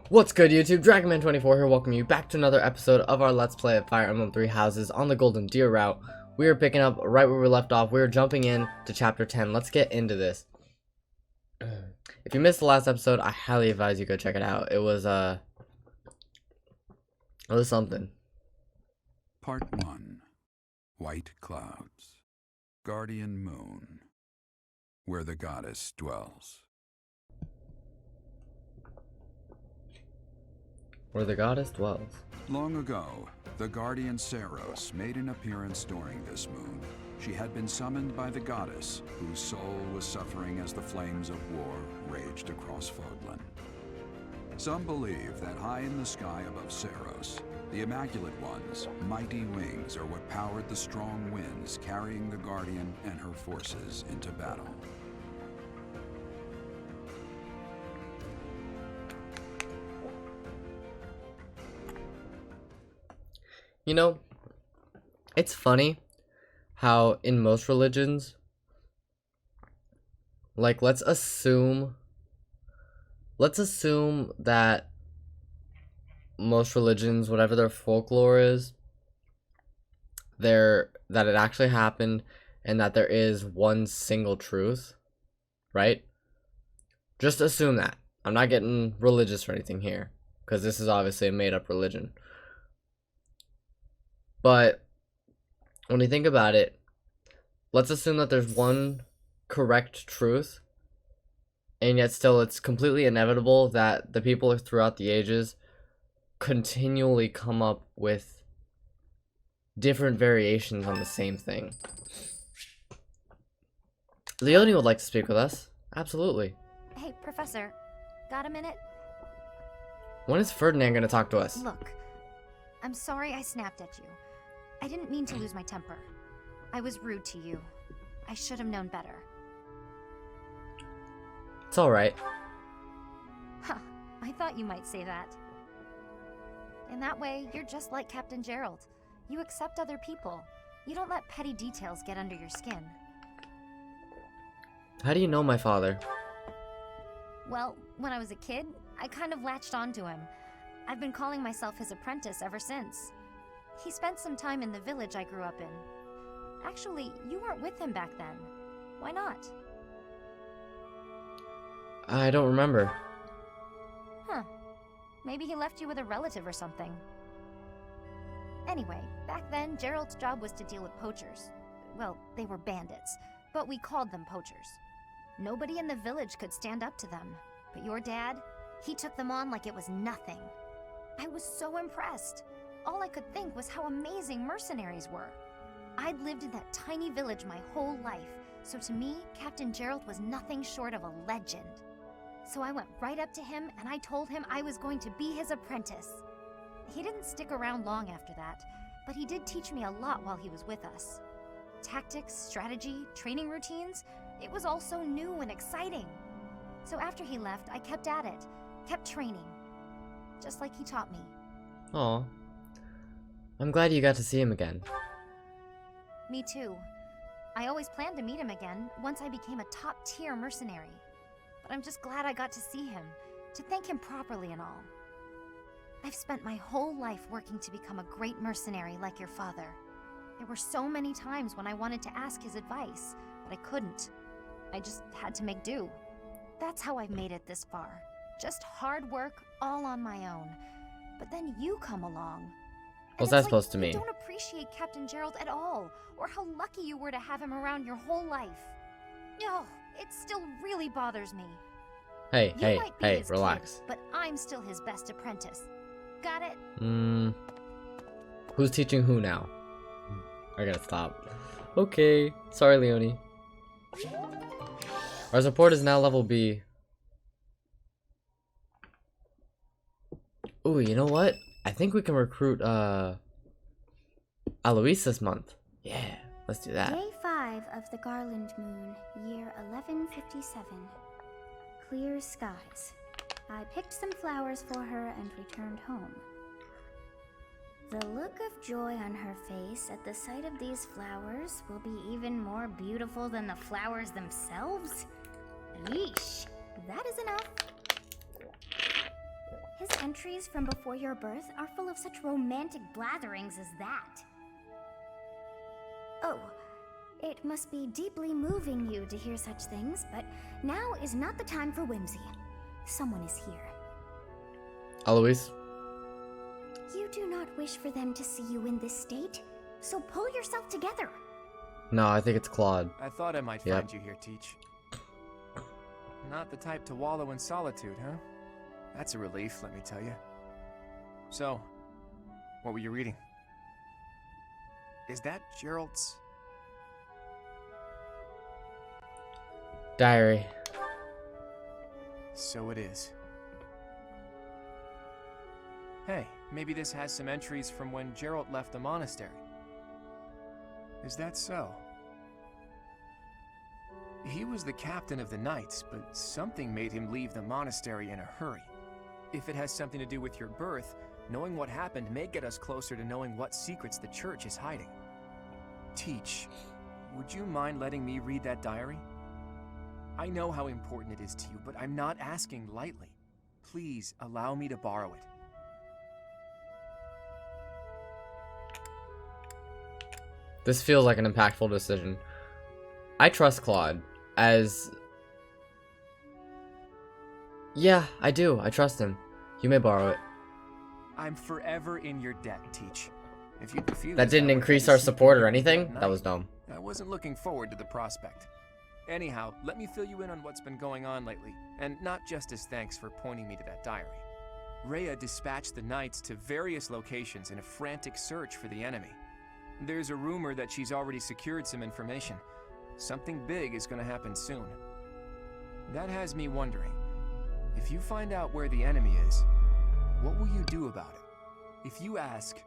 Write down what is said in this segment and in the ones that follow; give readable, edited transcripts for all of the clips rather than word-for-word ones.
What's good, YouTube? Dragonman24 here, welcome you back to another episode of our Let's Play of Fire Emblem Three Houses on the Golden Deer route. We are picking up right where we left off. We are jumping in to Chapter 10. Let's get into this. If you missed the last episode, I highly advise you go check it out. It was something. Part 1. White Clouds. Guardian Moon. Where the goddess dwells. Where the goddess dwells. Long ago, the guardian Saros made an appearance during this moon. She had been summoned by the goddess, whose soul was suffering as the flames of war raged across Fogland. Some believe that high in the sky above Saros, the Immaculate One's mighty wings are what powered the strong winds carrying the Guardian and her forces into battle. You know, it's funny how in most religions, like, let's assume that most religions, whatever their folklore is, that it actually happened and that there is one single truth, right? Just assume that. I'm not getting religious or anything here, because this is obviously a made-up religion. But when you think about it, let's assume that there's one correct truth, and yet still it's completely inevitable that the people throughout the ages continually come up with different variations on the same thing. Leonie would like to speak with us. Absolutely. Hey, Professor, got a minute? When is Ferdinand going to talk to us? Look, I'm sorry I snapped at you. I didn't mean to lose my temper. I was rude to you. I should have known better. It's alright. Huh, I thought you might say that. In that way, you're just like Captain Gerald. You accept other people. You don't let petty details get under your skin. How do you know my father? Well, when I was a kid, I kind of latched onto him. I've been calling myself his apprentice ever since. He spent some time in the village I grew up in. Actually, you weren't with him back then. Why not? I don't remember. Huh. Maybe he left you with a relative or something. Anyway, back then, Gerald's job was to deal with poachers. Well, they were bandits, but we called them poachers. Nobody in the village could stand up to them. But your dad, he took them on like it was nothing. I was so impressed. All I could think was how amazing mercenaries were. I'd lived in that tiny village my whole life, so to me, Captain Gerald was nothing short of a legend. So I went right up to him and I told him I was going to be his apprentice. He didn't stick around long after that, but he did teach me a lot while he was with us. Tactics, strategy, training routines, it was all so new and exciting. So after he left, I kept at it, kept training, just like he taught me. Aw. I'm glad you got to see him again. Me too. I always planned to meet him again once I became a top-tier mercenary. But I'm just glad I got to see him, to thank him properly and all. I've spent my whole life working to become a great mercenary like your father. There were so many times when I wanted to ask his advice, but I couldn't. I just had to make do. That's how I've made it this far. Just hard work, all on my own. But then you come along. What's that supposed to mean? You don't appreciate Captain Gerald at all, or how lucky you were to have him around your whole life. No, it still really bothers me. Hey, His relax. kid, but I'm still his best apprentice. Got it? Who's teaching who now? I gotta stop. Okay, sorry, Leonie. Our support is now level B. Ooh, you know what? I think we can recruit Alois this month. Yeah, let's do that. Day 5 of the Garland Moon, year 1157. Clear skies. I picked some flowers for her and returned home. The look of joy on her face at the sight of these flowers will be even more beautiful than the flowers themselves. Yeesh, that is enough. His entries from before your birth are full of such romantic blatherings as that. Oh, it must be deeply moving you to hear such things, but now is not the time for whimsy. Someone is here. Eloise? You do not wish for them to see you in this state, so pull yourself together. No, I think it's Claude. I thought I might Yep. find you here, Teach. Not the type to wallow in solitude, huh? That's a relief, let me tell you. So, what were you reading? Is that Gerald's? Diary. So it is. Hey, maybe this has some entries from when Gerald left the monastery. Is that so? He was the captain of the knights, but something made him leave the monastery in a hurry. If it has something to do with your birth, knowing what happened may get us closer to knowing what secrets the church is hiding. Teach, would you mind letting me read that diary? I know how important it is to you, but I'm not asking lightly. Please allow me to borrow it. This feels like an impactful decision. I trust Claude as... Yeah, I do. I trust him. You may borrow it. I'm forever in your debt, Teach. If you refuse, That didn't I would increase have our to seek support or you anything? that That was night. dumb. I wasn't looking forward to the prospect. Anyhow, let me fill you in on what's been going on lately, and not just as thanks for pointing me to that diary. Rhea dispatched the knights to various locations in a frantic search for the enemy. There's a rumor that she's already secured some information. Something big is going to happen soon. That has me wondering, if you find out where the enemy is, what will you do about it? If you ask,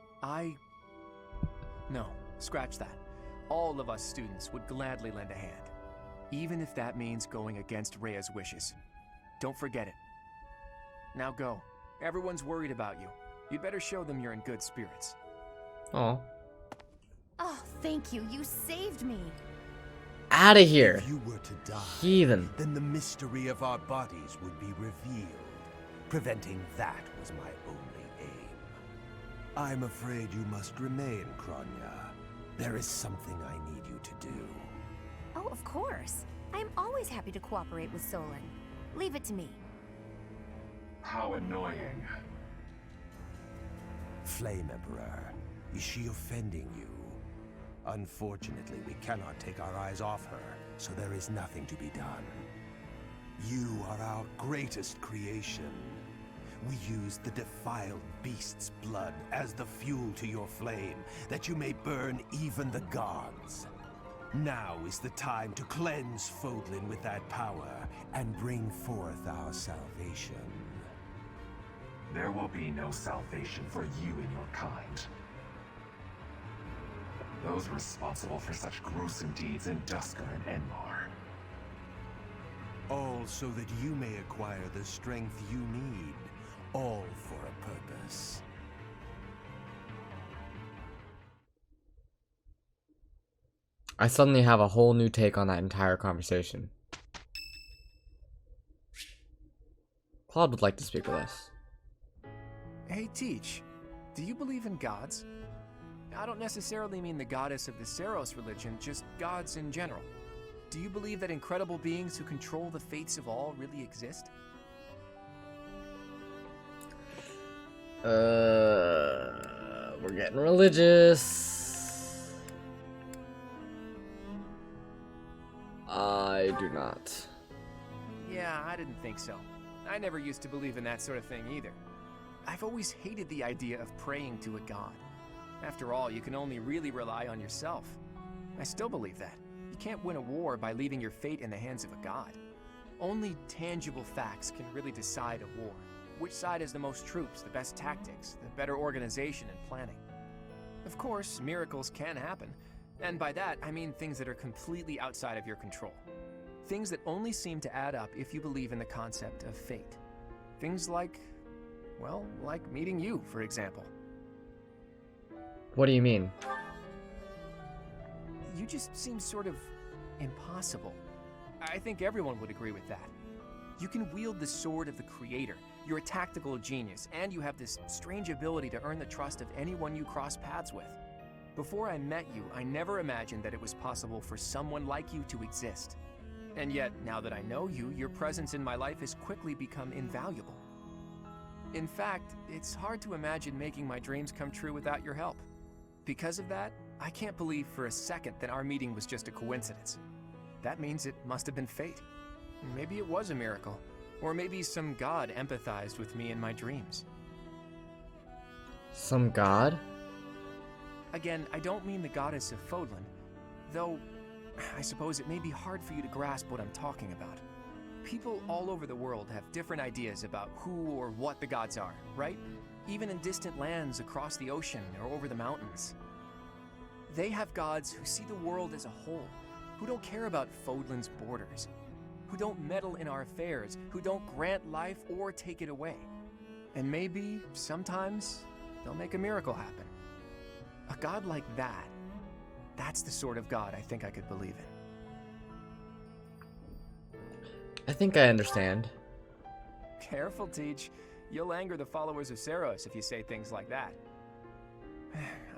No, scratch that. All of us students would gladly lend a hand, even if that means going against Rhea's wishes. Don't forget it. Now go. Everyone's worried about you. You'd better show them you're in good spirits. Aw. Oh, thank you. You saved me. Out of here. If you were to die, Heathen. then the mystery of our bodies would be revealed. Preventing that was my only aim. I'm afraid you must remain, Kronya. There is something I need you to do. Oh, of course. I'm always happy to cooperate with Solon. Leave it to me. How annoying. Flame Emperor, is she offending you? Unfortunately, we cannot take our eyes off her, so there is nothing to be done. You are our greatest creation. We use the defiled beast's blood as the fuel to your flame, that you may burn even the gods. Now is the time to cleanse Fodlan with that power and bring forth our salvation. There will be no salvation for you and your kind. Those responsible for such gruesome deeds in Dusker and Enmar. All so that you may acquire the strength you need, all for a purpose. I suddenly have a whole new take on that entire conversation. Claude would like to speak with us. Hey, Teach, do you believe in gods? I don't necessarily mean the goddess of the Saros religion, just gods in general. Do you believe that incredible beings who control the fates of all really exist? We're getting religious. I do not. Yeah, I didn't think so. I never used to believe in that sort of thing either. I've always hated the idea of praying to a god. After all, you can only really rely on yourself. I still believe that. You can't win a war by leaving your fate in the hands of a god. Only tangible facts can really decide a war. Which side has the most troops, the best tactics, the better organization and planning. Of course, miracles can happen, and by that I mean things that are completely outside of your control. Things that only seem to add up if you believe in the concept of fate. Things like, well, like meeting you, for example. What do you mean? You just seem sort of impossible. I think everyone would agree with that. You can wield the sword of the Creator. You're a tactical genius, and you have this strange ability to earn the trust of anyone you cross paths with. Before I met you, I never imagined that it was possible for someone like you to exist. And yet, now that I know you, your presence in my life has quickly become invaluable. In fact, it's hard to imagine making my dreams come true without your help. Because of that, I can't believe for a second that our meeting was just a coincidence. That means it must have been fate. Maybe it was a miracle. Or maybe some god empathized with me in my dreams. Some god? Again, I don't mean the goddess of Fodlan, though I suppose it may be hard for you to grasp what I'm talking about. People all over the world have different ideas about who or what the gods are, right? Even in distant lands across the ocean or over the mountains. They have gods who see the world as a whole, who don't care about Fodlan's borders, who don't meddle in our affairs, who don't grant life or take it away. And maybe, sometimes, they'll make a miracle happen. A god like that, that's the sort of god I think I could believe in. I think I understand. Careful, Teach. You'll anger the followers of Saros if you say things like that.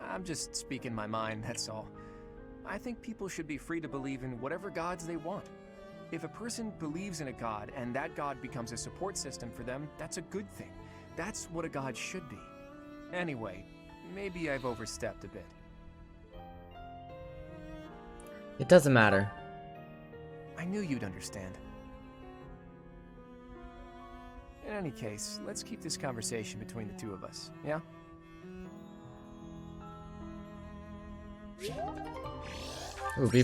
I'm just speaking my mind, that's all. I think people should be free to believe in whatever gods they want. If a person believes in a god and that god becomes a support system for them, that's a good thing. That's what a god should be. Anyway, maybe I've overstepped a bit. It doesn't matter. I knew you'd understand. In any case, let's keep this conversation between the two of us, yeah? Ooh, B+.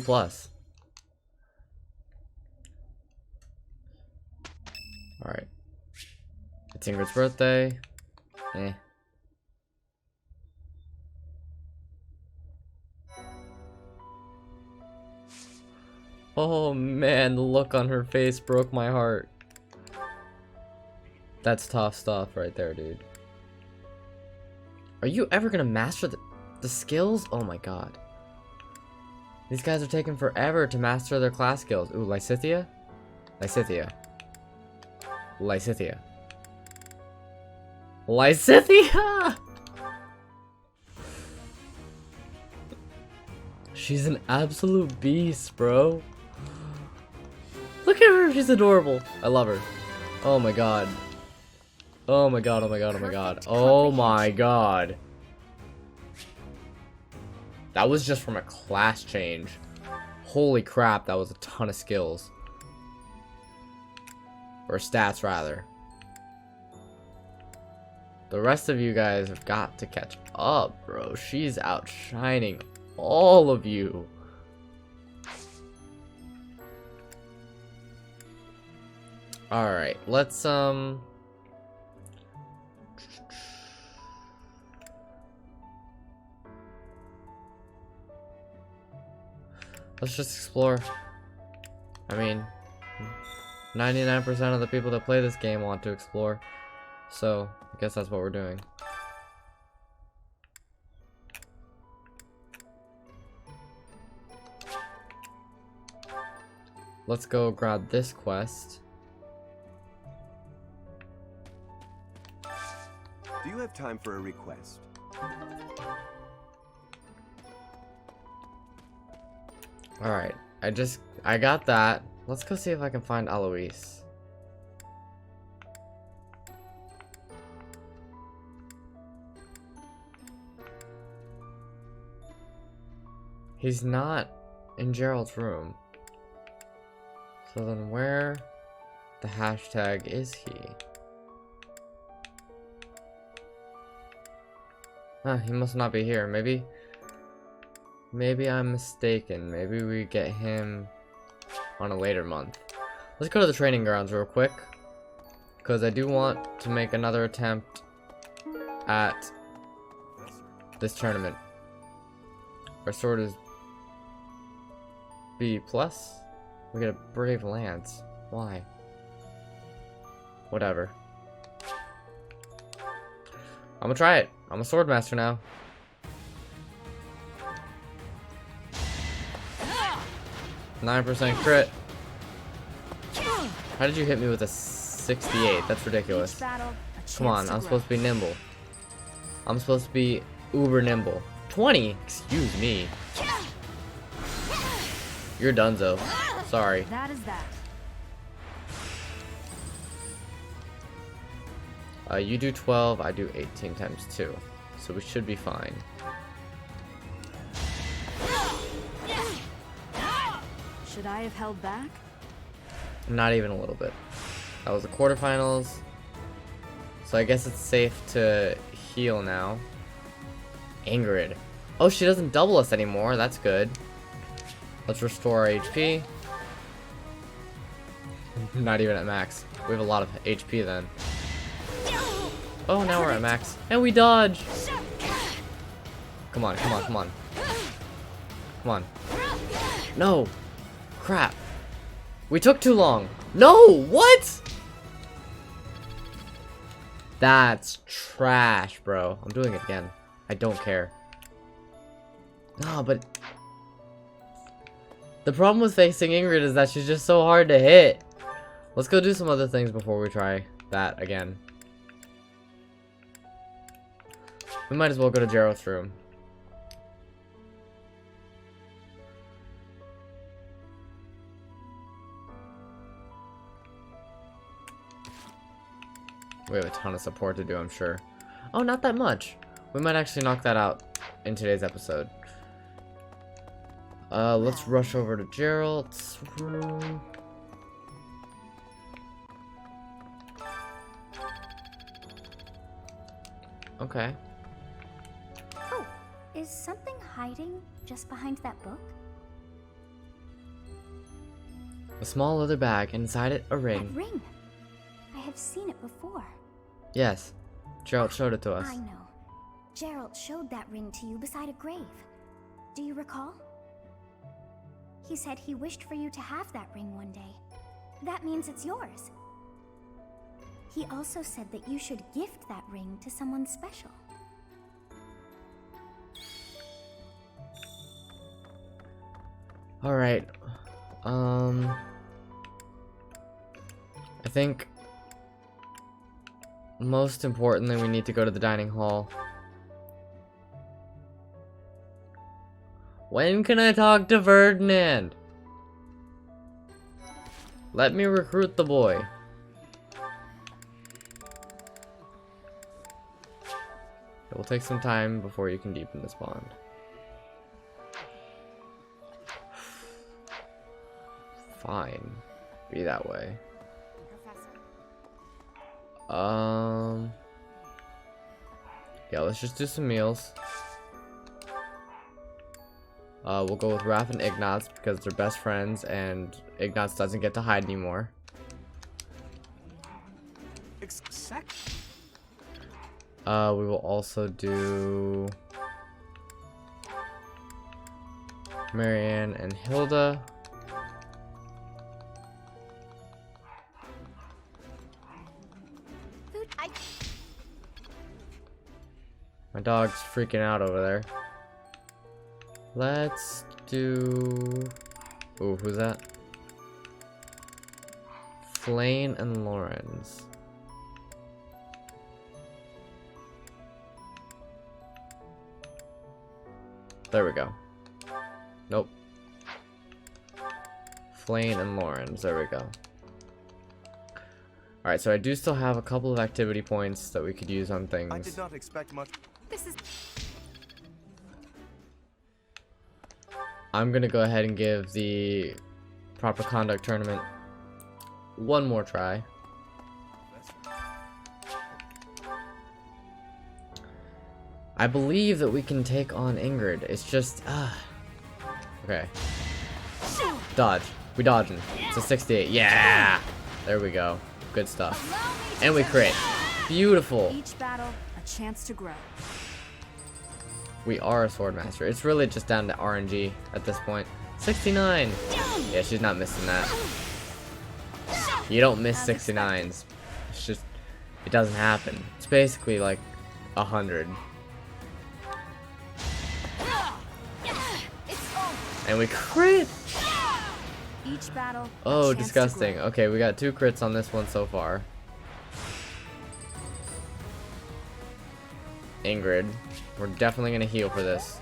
Alright. It's Ingrid's birthday. Eh. Oh man, the look on her face broke my heart. That's tough stuff right there, dude. Are you ever gonna master the skills? Oh my god. These guys are taking forever to master their class skills. Ooh, Lysithea? Lysithea. Lysithea. Lysithea! She's an absolute beast, bro. Look at her, she's adorable. I love her. Oh my god. Oh my god, oh my god, oh my god. Oh my god. That was just from a class change. Holy crap, that was a ton of skills. Or stats, rather. The rest of you guys have got to catch up, bro. She's outshining all of you. Alright, let's just explore. I mean, 99% of the people that play this game want to explore. So, I guess that's what we're doing. Let's go grab this quest. Do you have time for a request? Alright, I got that. Let's go see if I can find Alois. He's not in Gerald's room. So then where the hashtag is he? Huh, he must not be here. Maybe I'm mistaken. Maybe we get him on a later month. Let's go to the training grounds real quick, because I do want to make another attempt at this tournament. Our sword is B+. We get a brave lance. Why? Whatever. I'm gonna try it. I'm a sword master now. (9% crit). How did you hit me with a 68? That's ridiculous. Each battle, a Come on, chance I'm to supposed to be nimble. I'm supposed to be uber nimble. 20? Excuse me. You're donezo. Sorry. grow. That is that. You do 12, I do 18 times 2. So we should be fine. Should I have held back? Not even a little bit. That was the quarterfinals. So I guess it's safe to heal now. Ingrid. Oh, she doesn't double us anymore. That's good. Let's restore our HP. Not even at max. We have a lot of HP then. Oh, now we're at max. And we dodge! Come on, come on, come on. Come on. No! Crap. We took too long. No! What? That's trash, bro. I'm doing it again. I don't care. No, but... the problem with facing Ingrid is that she's just so hard to hit. Let's go do some other things before we try that again. We might as well go to Gerald's room. We have a ton of support to do, I'm sure. Oh, not that much. We might actually knock that out in today's episode. Let's rush over to Gerald's room. Okay. Oh, is something hiding just behind that book? A small leather bag, inside it a That ring. ring. I have seen it before. Yes, Gerald showed it to us. I know. Gerald showed that ring to you beside a grave. Do you recall? He said he wished for you to have that ring one day. That means it's yours. He also said that you should gift that ring to someone special. Alright. I think most importantly we need to go to the dining hall. When can I talk to Ferdinand? Let me recruit the boy. It will take some time before you can deepen this bond. Fine. Be that way. Yeah, let's just do some meals. We'll go with Raph and Ignatz because they're best friends and Ignatz doesn't get to hide anymore. We will also do Marianne and Hilda. My dog's freaking out over there. Let's do... Ooh, who's that? Flane and Lawrence. There we go. Nope. Flane and Lawrence. There we go. Alright, so I do still have a couple of activity points that we could use on things. I did not expect much. This is I'm gonna go ahead and give the proper conduct tournament one more try. I believe that we can take on Ingrid. It's just okay. Dodge. We dodging. It's a 68. Yeah! There we go. Good stuff. And we crit. Beautiful. each battle, a chance to grow. We are a swordmaster. It's really just down to RNG at this point. 69. Yeah, she's not missing that. You don't miss 69s. It's just, it doesn't happen. It's basically like 100. And we crit. Each battle. a Oh, chance to disgusting. grow. Okay, we got 2 crits on this one so far. Ingrid. We're definitely gonna heal for this.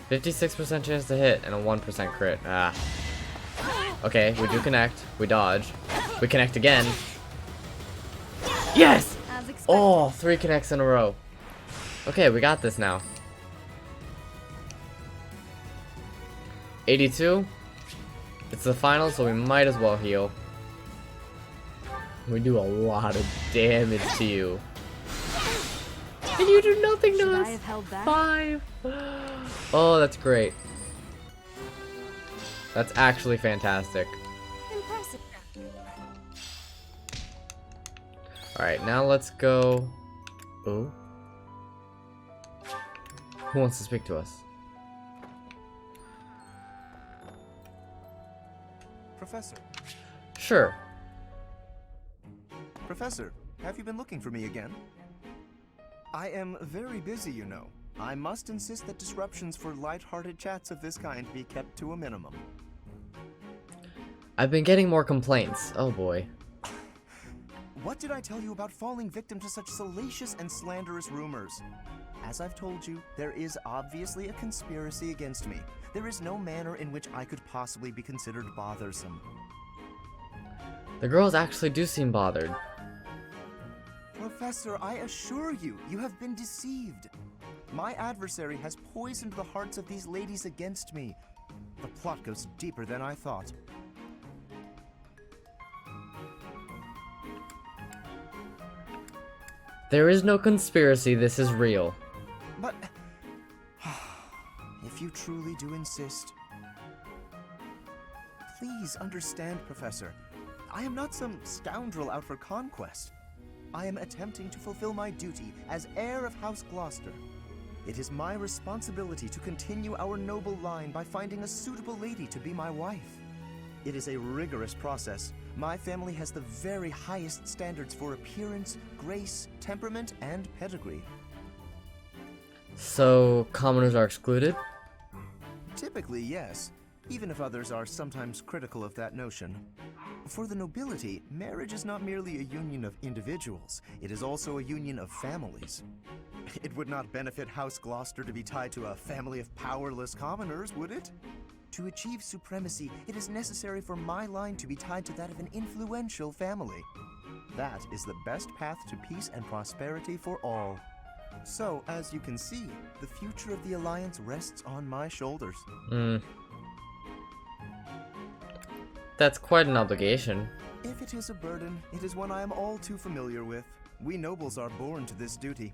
56% chance to hit and a 1% crit. Ah. Okay, we do connect. We dodge. We connect again. Yes! As expected. Oh, 3 connects in a row. Okay, we got this now. 82. It's the final, so we might as well heal. We do a lot of damage to you. And you do nothing Should to I us. have held back? 5. Oh, that's great. That's actually fantastic. Impressive. Alright, now let's go. Oh. Who wants to speak to us? Professor. Sure. Professor, have you been looking for me again? I am very busy, you know. I must insist that disruptions for light-hearted chats of this kind be kept to a minimum. I've been getting more complaints. Oh boy. What did I tell you about falling victim to such salacious and slanderous rumors? As I've told you, there is obviously a conspiracy against me. There is no manner in which I could possibly be considered bothersome. The girls actually do seem bothered. Professor, I assure you, you have been deceived. My adversary has poisoned the hearts of these ladies against me. The plot goes deeper than I thought. There is no conspiracy, this is real. But if you truly do insist, please understand, Professor. I am not some scoundrel out for conquest. I am attempting to fulfill my duty as heir of House Gloucester. It is my responsibility to continue our noble line by finding a suitable lady to be my wife. It is a rigorous process. My family has the very highest standards for appearance, grace, temperament, and pedigree. So, commoners are excluded? Typically, yes, even if others are sometimes critical of that notion. For the nobility, marriage is not merely a union of individuals, it is also a union of families. It would not benefit House Gloucester to be tied to a family of powerless commoners, would it? To achieve supremacy, it is necessary for my line to be tied to that of an influential family. That is the best path to peace and prosperity for all. So, as you can see, the future of the Alliance rests on my shoulders. That's quite an obligation. If it is a burden, it is one I am all too familiar with. We nobles are born to this duty.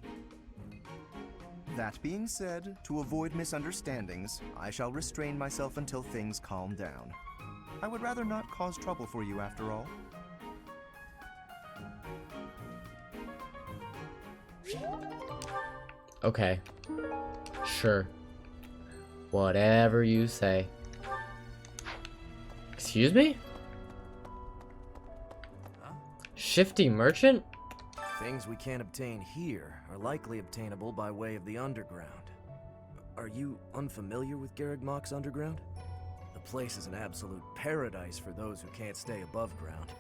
That being said, to avoid misunderstandings, I shall restrain myself until things calm down. I would rather not cause trouble for you after all. Okay. Sure. Whatever you say. Excuse me? Shifty merchant? Things we can't obtain here are likely obtainable by way of the underground. Are you unfamiliar with Garrigmach's underground? The place is an absolute paradise for those who can't stay above ground.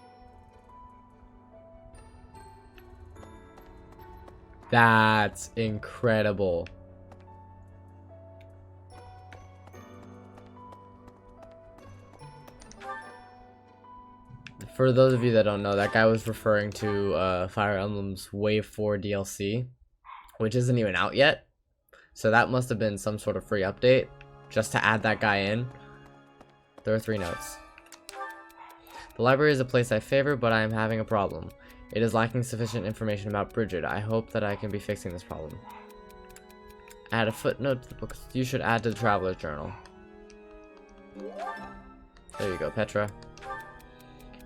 That's incredible. For those of you that don't know, that guy was referring to Fire Emblem's Wave 4 DLC, which isn't even out yet. So that must have been some sort of free update, just to add that guy in. There are 3 notes. The library is a place I favor, but I am having a problem. It is lacking sufficient information about Bridget. I hope that I can be fixing this problem. Add a footnote to the book. You should add to the Traveler's Journal. There you go, Petra.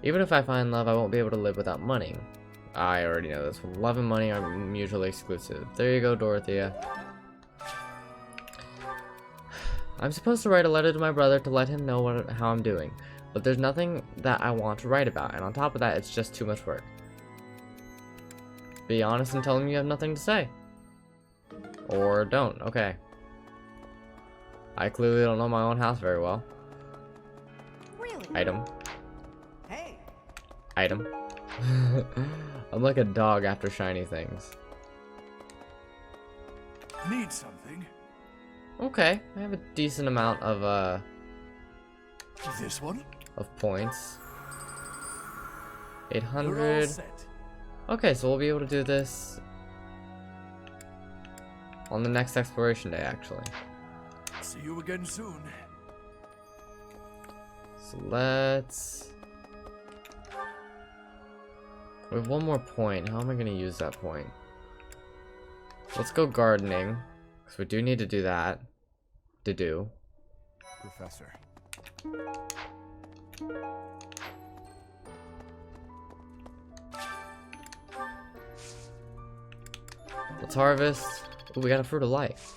Even if I find love, I won't be able to live without money. I already know this one. Love and money are mutually exclusive. There you go, Dorothea. I'm supposed to write a letter to my brother to let him know how I'm doing. But there's nothing that I want to write about, and on top of that, it's just too much work. Be honest and tell him you have nothing to say. Or don't, okay. I clearly don't know my own house very well. Really? Item. Hey, Item. I'm like a dog after shiny things. need something? Okay, I have a decent amount of This one? points. You're all 800. set. Okay, so we'll be able to do this on the next exploration day, actually. See you again soon. So let's... We have one more point. How am I going to use that point? Let's go gardening, because we do need to do that. Professor. Let's harvest. Ooh, we got a fruit of life.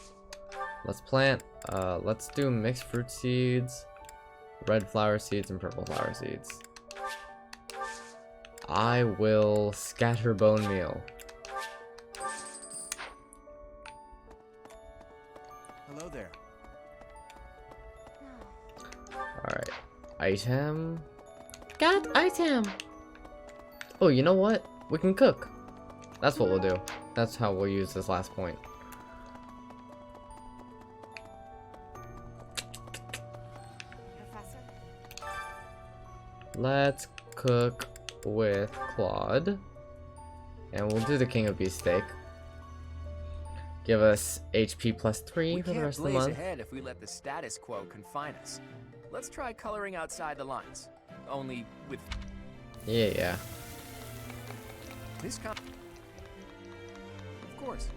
Let's plant. Let's do mixed fruit seeds, red flower seeds, and purple flower seeds. I will scatter bone meal. Hello there. Alright. Item. Got item! Oh, you know what? We can cook. That's what we'll do. That's how we'll use this last point. Professor? Let's cook with Claude. And we'll do the King of Beefsteak. Give us HP plus 3 We for the can't rest of the blaze month. ahead if we let the status quo confine us. Let's try coloring outside the lines. Only with Yeah. this kind. Of course.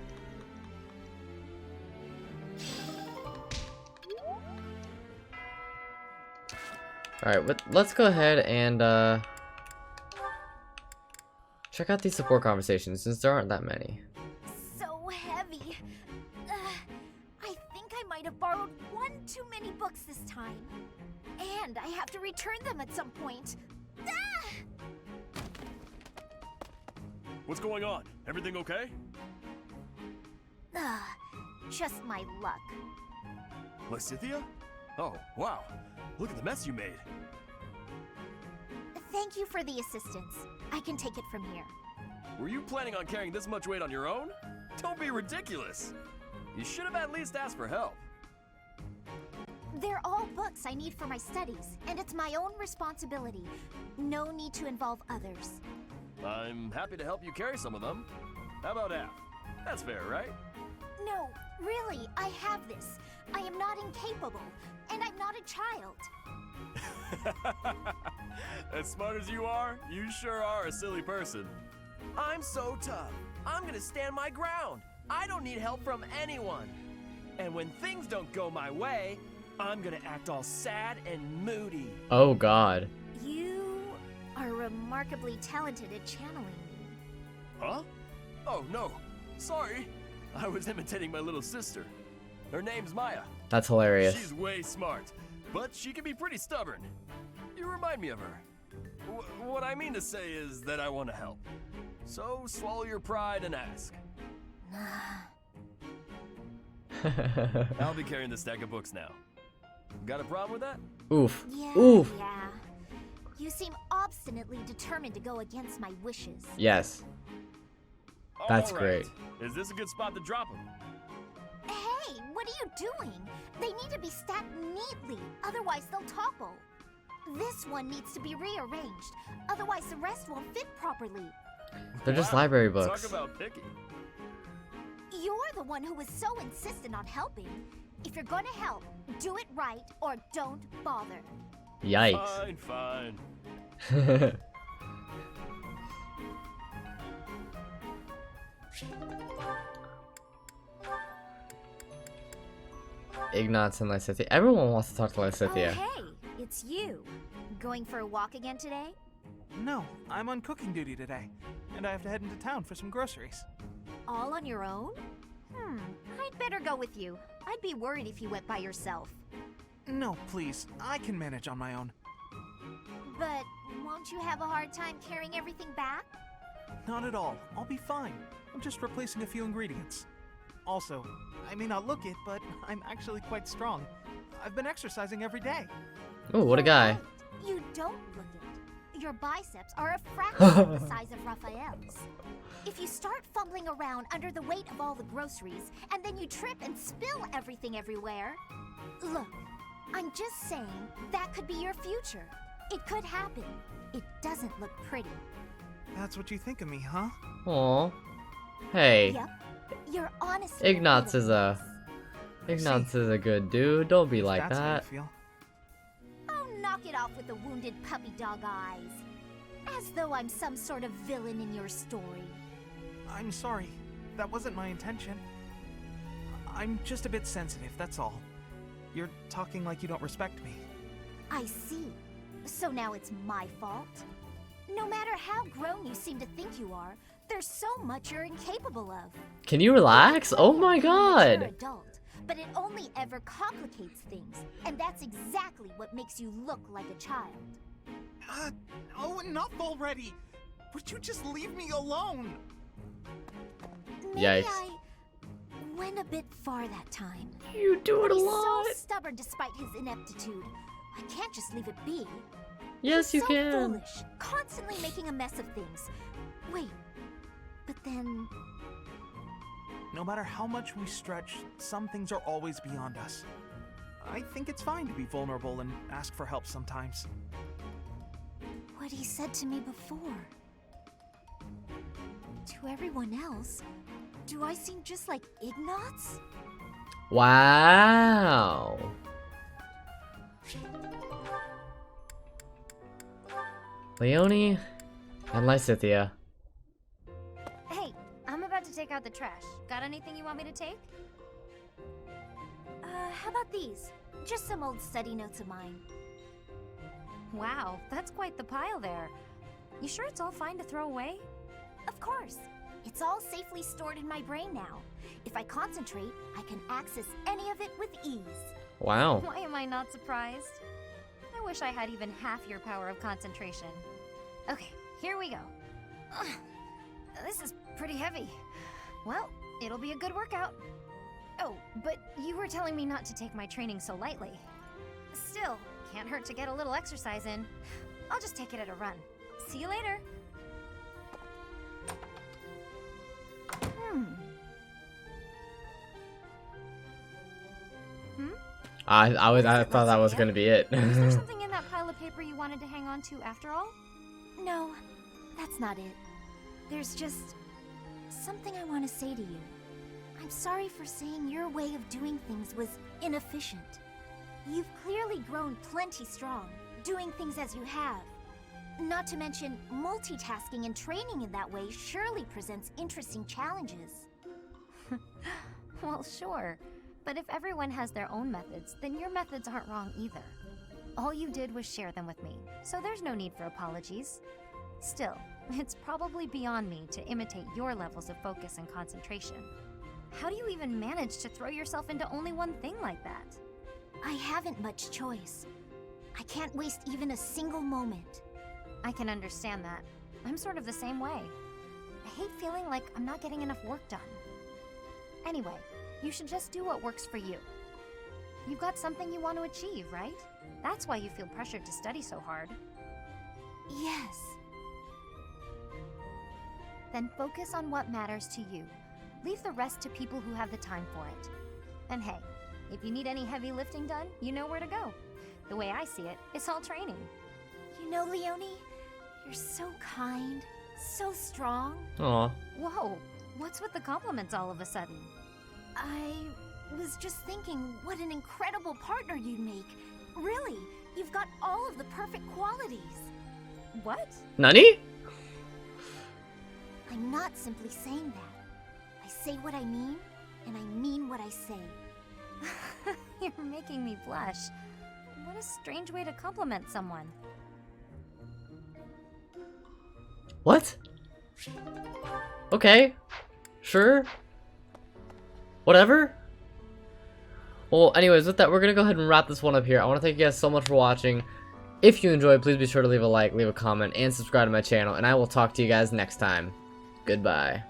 Alright, but let's go ahead and check out these support conversations since there aren't that many. So heavy. I think I might have borrowed one too many books this time. And I have to return them at some point. What's going on? Everything okay? Just my luck. Lysithia? Oh, wow. Look at the mess you made. Thank you for the assistance. I can take it from here. Were you planning on carrying this much weight on your own? Don't be ridiculous. You should have at least asked for help. They're all books I need for my studies, and it's my own responsibility. No need to involve others. I'm happy to help you carry some of them. How about half? That's fair, right? No, really, I have this. I am not incapable, and I'm not a child. As smart as you are, you sure are a silly person. I'm so tough. I'm gonna stand my ground. I don't need help from anyone. And when things don't go my way, I'm gonna act all sad and moody. Oh god. You are remarkably talented at channeling me. Huh? Oh, no. Sorry. I was imitating my little sister. Her name's Maya. That's hilarious. She's way smart, but she can be pretty stubborn. You remind me of her. What I mean to say is that I want to help. So swallow your pride and ask. I'll be carrying this stack of books now. Got a problem with that? Oof. Yeah, Oof. yeah. You seem obstinately determined to go against my wishes. Yes. That's All great. Is this a good spot to drop them? Hey, what are you doing? They need to be stacked neatly, otherwise they'll topple. This one needs to be rearranged, otherwise the rest won't fit properly. They're just Wow, library books. Talk about picky. You're the one who was so insistent on helping. If you're gonna help, do it right or don't bother. Yikes. Fine. Ignatz and Lysithia. Everyone wants to talk to Oh, Lysithia. hey, it's you. Going for a walk again today? No, I'm on cooking duty today, and I have to head into town for some groceries. All on your own? I'd better go with you. I'd be worried if you went by yourself. No, please, I can manage on my own. But won't you have a hard time carrying everything back? Not at all. I'll be fine. I'm just replacing a few ingredients. Also, I may not look it, but I'm actually quite strong. I've been exercising every day. Oh, what a guy. You don't look it. Your biceps are a fraction of the size of Raphael's. If you start fumbling around under the weight of all the groceries, and then you trip and spill everything everywhere... Look, I'm just saying that could be your future. It could happen. It doesn't look pretty. That's what you think of me, huh? Aw. Hey. Yep. You're honestly Ignatz is a... See, Ignatz is a good dude. Don't be like that's how you that. feel. Oh, knock it off with the wounded puppy dog eyes. As though I'm some sort of villain in your story. I'm sorry. That wasn't my intention. I'm just a bit sensitive, that's all. You're talking like you don't respect me. I see. So now it's my fault? No matter how grown you seem to think you are, there's so much you're incapable of. Can you relax? Oh my You're a god. adult, but it only ever complicates things, and that's exactly what makes you look like a child. Oh, enough already! Would you just leave me alone? Maybe Yikes. I went a bit far that time. You do it a He's lot. so stubborn despite his ineptitude. I can't just leave it be. Yes, you so can. Foolish, constantly making a mess of things. Wait, but then... No matter how much we stretch, some things are always beyond us. I think it's fine to be vulnerable and ask for help sometimes. What he said to me before. To everyone else, do I seem just like Ignatz? Wow. Leonie and Lysithea. Hey, I'm about to take out the trash. Got anything you want me to take? How about these? Just some old study notes of mine. Wow, that's quite the pile there. You sure it's all fine to throw away? Of course. It's all safely stored in my brain now. If I concentrate, I can access any of it with ease. Wow. Why am I not surprised? I wish I had even half your power of concentration. Okay, here we go. Ugh, this is pretty heavy. Well, it'll be a good workout. Oh, but you were telling me not to take my training so lightly. Still, can't hurt to get a little exercise in. I'll just take it at a run. See you later. I thought that was gonna be it. Is there something in that pile of paper you wanted to hang on to after all? No, that's not it. There's just something I want to say to you. I'm sorry for saying your way of doing things was inefficient. You've clearly grown plenty strong, doing things as you have. Not to mention, multitasking and training in that way surely presents interesting challenges. Well, sure. But if everyone has their own methods, then your methods aren't wrong either. All you did was share them with me, so there's no need for apologies. Still, it's probably beyond me to imitate your levels of focus and concentration. How do you even manage to throw yourself into only one thing like that? I haven't much choice. I can't waste even a single moment. I can understand that. I'm sort of the same way. I hate feeling like I'm not getting enough work done. Anyway, you should just do what works for you. You've got something you want to achieve, right? That's why you feel pressured to study so hard. Yes. Then focus on what matters to you. Leave the rest to people who have the time for it. And hey, if you need any heavy lifting done, you know where to go. The way I see it, it's all training. You know, Leonie, you're so kind, so strong. Aw. Whoa, what's with the compliments all of a sudden? I was just thinking what an incredible partner you'd make. Really, you've got all of the perfect qualities. What? Nani? I'm not simply saying that. I say what I mean, and I mean what I say. You're making me blush. What a strange way to compliment someone. What? Okay. Sure. Whatever. Well, anyways, with that, we're gonna go ahead and wrap this one up here. I want to thank you guys so much for watching. If you enjoyed, please be sure to leave a like, leave a comment, and subscribe to my channel, and I will talk to you guys next time. Goodbye.